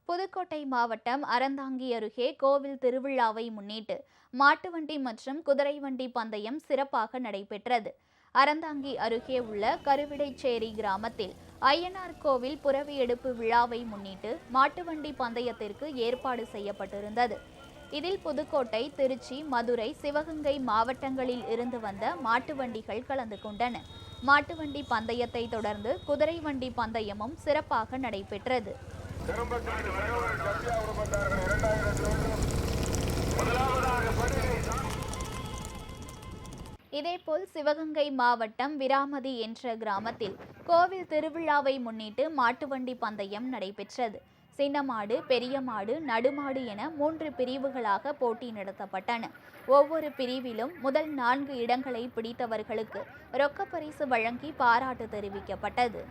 புதுக்கோட்டை மாவட்டம் அறந்தாங்கி அருகே கோவில் திருவிழாவை முன்னிட்டு மாட்டுவண்டி மற்றும் குதிரைவண்டி பந்தயம் சிறப்பாக நடைபெற்றது. அறந்தாங்கி அருகே உள்ள கருவிடைச்சேரி கிராமத்தில் ஐயனார் கோவில் புரவி எடுப்பு விழாவை முன்னிட்டு மாட்டுவண்டி பந்தயத்திற்கு ஏற்பாடு செய்யப்பட்டிருந்தது. இதில் புதுக்கோட்டை, திருச்சி, மதுரை, சிவகங்கை மாவட்டங்களில் இருந்து வந்த மாட்டுவண்டிகள் கலந்து கொண்டன. மாட்டுவண்டி பந்தயத்தை தொடர்ந்து குதிரைவண்டி பந்தயமும் சிறப்பாக நடைபெற்றது. இதேபோல் சிவகங்கை மாவட்டம் விராமதி என்ற கிராமத்தில் கோவில் திருவிழாவை முன்னிட்டு மாட்டுவண்டி பந்தயம் நடைபெற்றது. சின்னமாடு, பெரிய மாடு, நடுமாடு என 3 பிரிவுகளாக போட்டி நடத்தப்பட்டன. ஒவ்வொரு பிரிவிலும் முதல் 4 இடங்களை பிடித்தவர்களுக்கு ரொக்கப்பரிசு வழங்கி பாராட்டு தெரிவிக்கப்பட்டது.